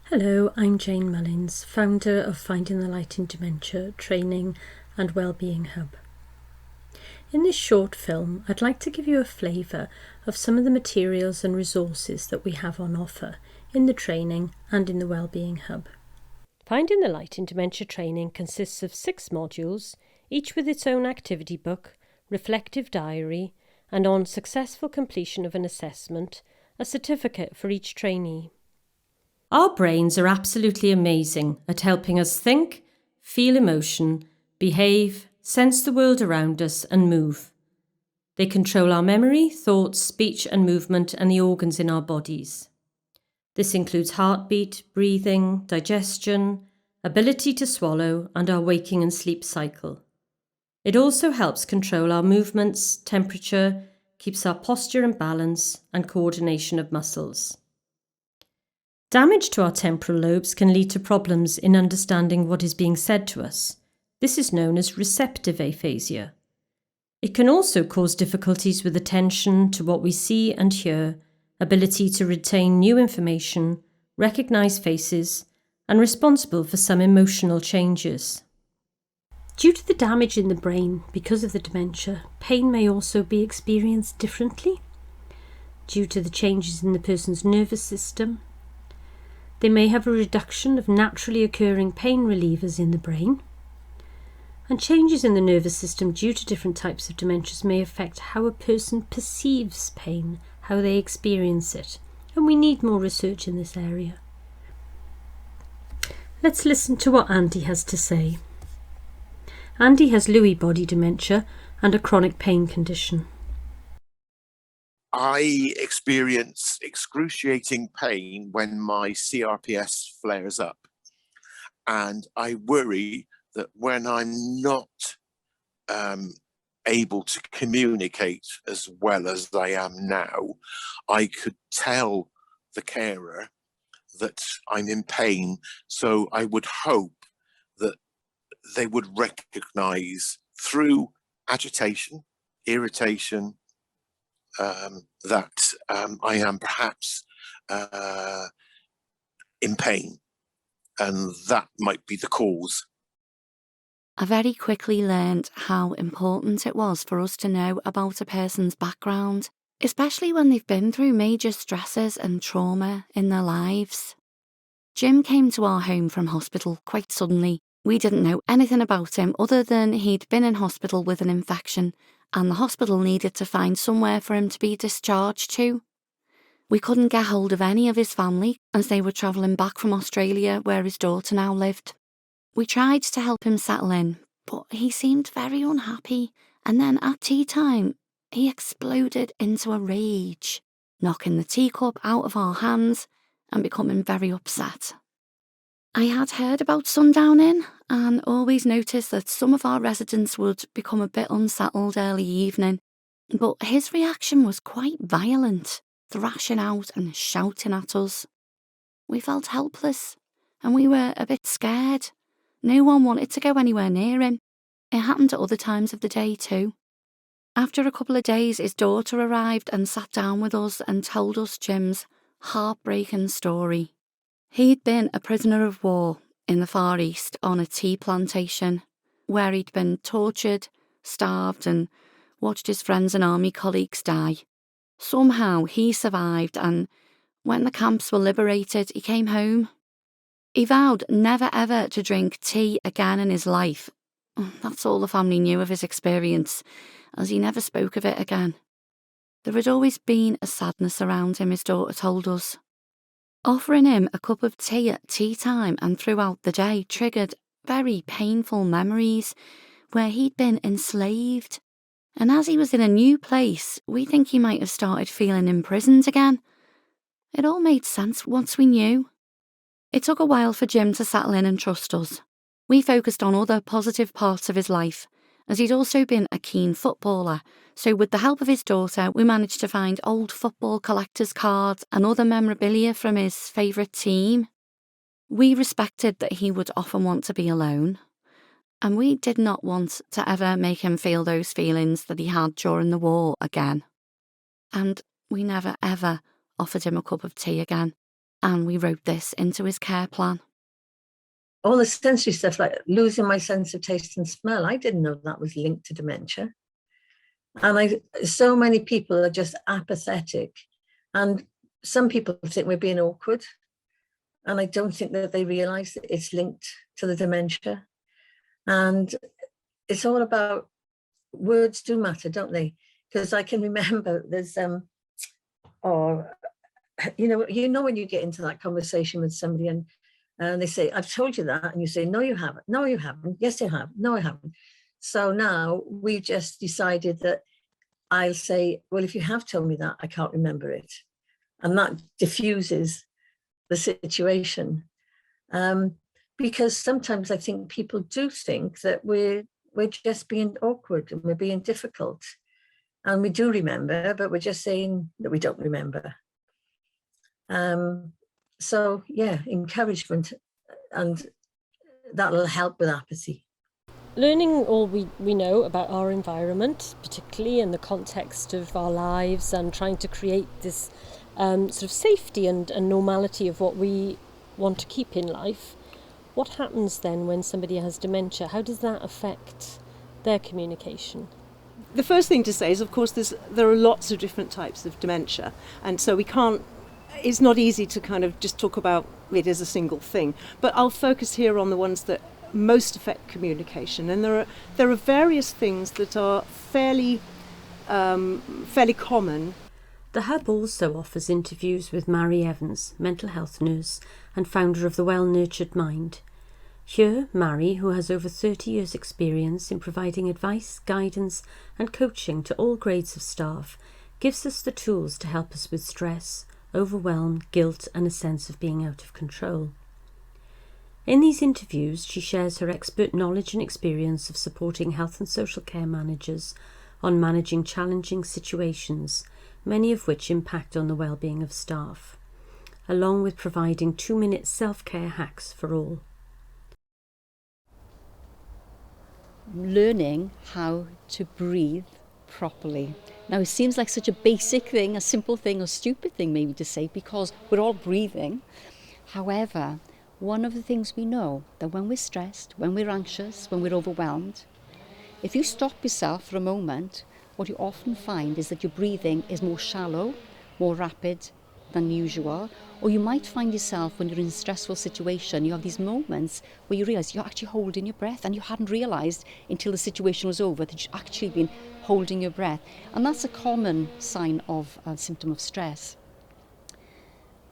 Hello, I'm Jane Mullins, founder of Finding the Light in Dementia Training and Wellbeing Hub. In this short film, I'd like to give you a flavour of some of the materials and resources that we have on offer in the training and in the Wellbeing Hub. Finding the Light in Dementia Training consists of 6 modules, each with its own activity book, reflective diary, and on successful completion of an assessment, a certificate for each trainee. Our brains are absolutely amazing at helping us think, feel emotion, behave, sense the world around us and move. They control our memory, thoughts, speech and movement and the organs in our bodies. This includes heartbeat, breathing, digestion, ability to swallow and our waking and sleep cycle. It also helps control our movements, temperature, keeps our posture and balance and coordination of muscles. Damage to our temporal lobes can lead to problems in understanding what is being said to us. This is known as receptive aphasia. It can also cause difficulties with attention to what we see and hear, ability to retain new information, recognise faces, and responsible for some emotional changes. Due to the damage in the brain because of the dementia, pain may also be experienced differently. Due to the changes in the person's nervous system, they may have a reduction of naturally occurring pain relievers in the brain, and changes in the nervous system due to different types of dementias may affect how a person perceives pain, how they experience it, and we need more research in this area. Let's listen to what Andy has to say. Andy has Lewy body dementia and a chronic pain condition. I experience excruciating pain when my CRPS flares up. And I worry that when I'm not able to communicate as well as I am now, I could tell the carer that I'm in pain. So I would hope that they would recognise through agitation, irritation, that I am perhaps in pain, and that might be the cause. I very quickly learned how important it was for us to know about a person's background, especially when they've been through major stresses and trauma in their lives. Jim came to our home from hospital quite suddenly. We didn't know anything about him other than he'd been in hospital with an infection, and the hospital needed to find somewhere for him to be discharged to. We couldn't get hold of any of his family as they were travelling back from Australia where his daughter now lived. We tried to help him settle in, but he seemed very unhappy, and then at tea time, he exploded into a rage, knocking the teacup out of our hands and becoming very upset. I had heard about Sundown Inn and always noticed that some of our residents would become a bit unsettled early evening, but his reaction was quite violent, thrashing out and shouting at us. We felt helpless and we were a bit scared. No one wanted to go anywhere near him. It happened at other times of the day too. After a couple of days, his daughter arrived and sat down with us and told us Jim's heartbreaking story. He'd been a prisoner of war in the Far East on a tea plantation, where he'd been tortured, starved and watched his friends and army colleagues die. Somehow he survived, and when the camps were liberated, he came home. He vowed never ever to drink tea again in his life. That's all the family knew of his experience, as he never spoke of it again. There had always been a sadness around him, his daughter told us. Offering him a cup of tea at tea time and throughout the day triggered very painful memories where he'd been enslaved. And as he was in a new place, we think he might have started feeling imprisoned again. It all made sense once we knew. It took a while for Jim to settle in and trust us. We focused on other positive parts of his life, as he'd also been a keen footballer, so with the help of his daughter we managed to find old football collector's cards and other memorabilia from his favourite team. We respected that he would often want to be alone, and we did not want to ever make him feel those feelings that he had during the war again. And we never ever offered him a cup of tea again. And we wrote this into his care plan. All the sensory stuff, like losing my sense of taste and smell, I didn't know that was linked to dementia. And so many people are just apathetic. And some people think we're being awkward. And I don't think that they realize that it's linked to the dementia. And it's all about, words do matter, don't they? Because I can remember there's, you know, when you get into that conversation with somebody and they say, I've told you that. And you say, no, you haven't. No, you haven't. Yes, you have. No, I haven't. So now we just decided that I'll say, well, if you have told me that, I can't remember it. And that diffuses the situation. Because sometimes I think people do think that we're just being awkward and we're being difficult. And we do remember, but we're just saying that we don't remember. So yeah, encouragement, and that'll help with apathy. Learning all we know about our environment, particularly in the context of our lives, and trying to create this sort of safety and normality of what we want to keep in life. What happens then when somebody has dementia? How does that affect their communication? The first thing to say is, of course, there are lots of different types of dementia, and so it's not easy to kind of just talk about it as a single thing. But I'll focus here on the ones that most affect communication, and there are various things that are fairly common. The Hub also offers interviews with Mary Evans, mental health nurse and founder of the Well Nurtured Mind. Here, Mary, who has over 30 years' experience in providing advice, guidance and coaching to all grades of staff, gives us the tools to help us with stress, overwhelm, guilt and a sense of being out of control. In these interviews, she shares her expert knowledge and experience of supporting health and social care managers on managing challenging situations, many of which impact on the well-being of staff, along with providing 2-minute self-care hacks for all. Learning how to breathe properly. Now, it seems like such a basic thing, a simple thing, a stupid thing maybe to say, because we're all breathing. However, one of the things we know, that when we're stressed, when we're anxious, when we're overwhelmed, if you stop yourself for a moment, what you often find is that your breathing is more shallow, more rapid than usual, or you might find yourself when you're in a stressful situation, you have these moments where you realise you're actually holding your breath and you hadn't realised until the situation was over that you've actually been holding your breath. And that's a common sign of a symptom of stress.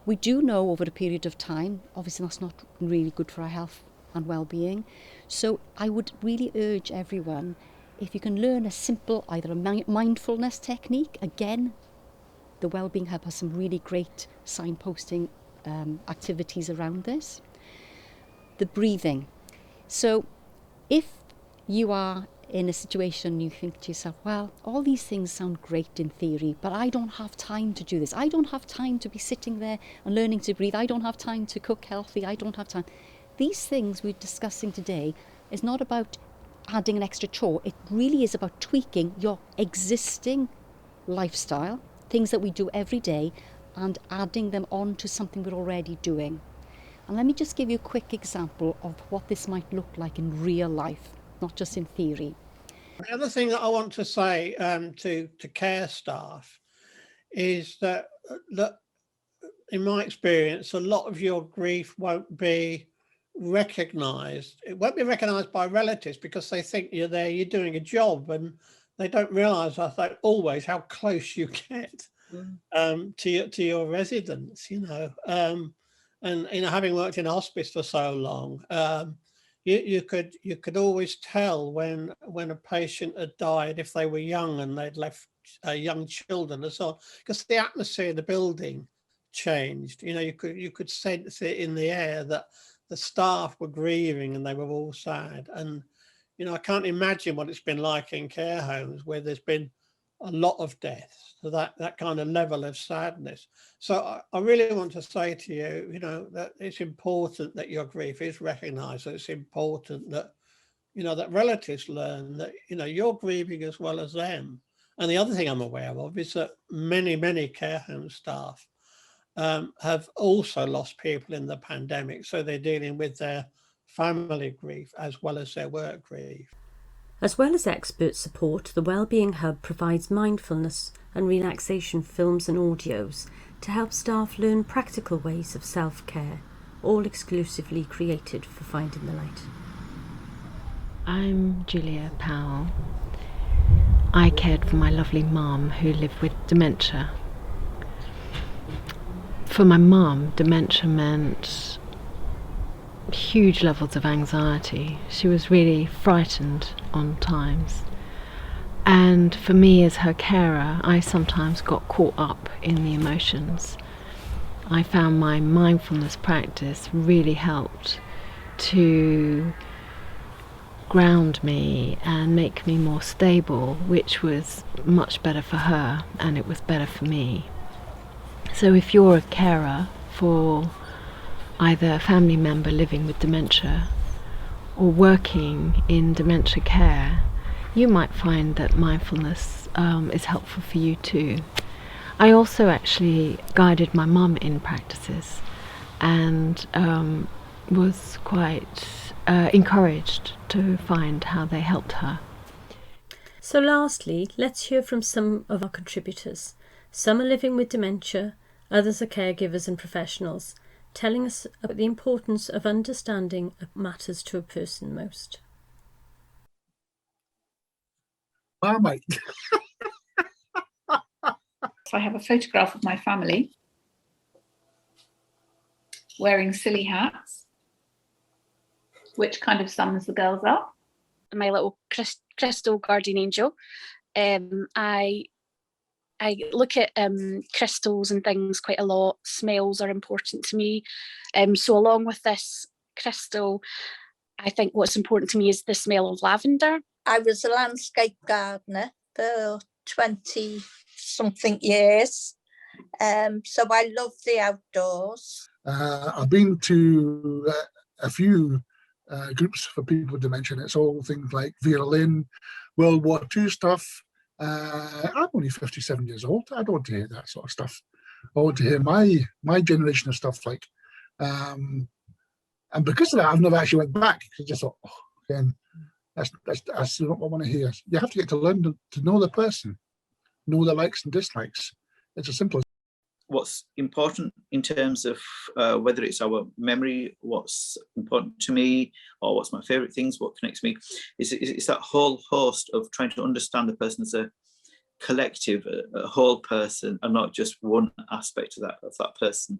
We do know over a period of time, obviously that's not really good for our health and well-being. So I would really urge everyone, if you can learn a simple, either a mindfulness technique, again, the Wellbeing Hub has some really great signposting activities around this. The breathing. So if you are in a situation you think to yourself, well, all these things sound great in theory, but I don't have time to do this. I don't have time to be sitting there and learning to breathe. I don't have time to cook healthy. I don't have time. These things we're discussing today is not about adding an extra chore. It really is about tweaking your existing lifestyle, things that we do every day, and adding them on to something we're already doing. And let me just give you a quick example of what this might look like in real life, not just in theory. The other thing that I want to say to care staff is that in my experience, a lot of your grief won't be recognised. It won't be recognised by relatives because they think you're there, you're doing a job, and they don't realise, I think, always how close you get to your residents, you know. And you know, having worked in hospice for so long, you could always tell when a patient had died if they were young and they'd left young children and so on, because the atmosphere of the building changed. You know, you could sense it in the air that the staff were grieving and they were all sad. And you know, I can't imagine what it's been like in care homes where there's been a lot of deaths, so that kind of level of sadness. So I really want to say to you, you know, that it's important that your grief is recognised. It's important that, you know, that relatives learn that, you know, you're grieving as well as them. And the other thing I'm aware of is that many care home staff have also lost people in the pandemic. So they're dealing with their family grief as well as their work grief. As well as expert support, the Wellbeing Hub provides mindfulness and relaxation films and audios to help staff learn practical ways of self-care, all exclusively created for Finding the Light. I'm Julia Powell. I cared for my lovely mum who lived with dementia. For my mum, dementia meant huge levels of anxiety. She was really frightened on times. And for me as her carer, I sometimes got caught up in the emotions. I found my mindfulness practice really helped to ground me and make me more stable, which was much better for her and it was better for me. So if you're a carer for either a family member living with dementia or working in dementia care, you might find that mindfulness is helpful for you too. I also actually guided my mum in practices and was quite encouraged to find how they helped her. So lastly, let's hear from some of our contributors. Some are living with dementia, others are caregivers and professionals, telling us about the importance of understanding what matters to a person most. Marmite. So I have a photograph of my family wearing silly hats, which kind of sums the girls up. My little crystal guardian angel. I look at crystals and things quite a lot. Smells are important to me. So along with this crystal, I think what's important to me is the smell of lavender. I was a landscape gardener for 20 something years. So I love the outdoors. I've been to a few groups for people with dementia. It's all things like Vera Lynn, World War II stuff. I'm only 57 years old. I don't want to hear that sort of stuff. I want to hear my generation of stuff like, and because of that, I've never actually went back because I just thought, oh, again, that's not what I want to hear. You have to get to learn to know the person, know their likes and dislikes. It's as simple as. What's important in terms of whether it's our memory, what's important to me, or what's my favourite things, what connects me, is that whole host of trying to understand the person as a collective, a whole person, and not just one aspect of that person.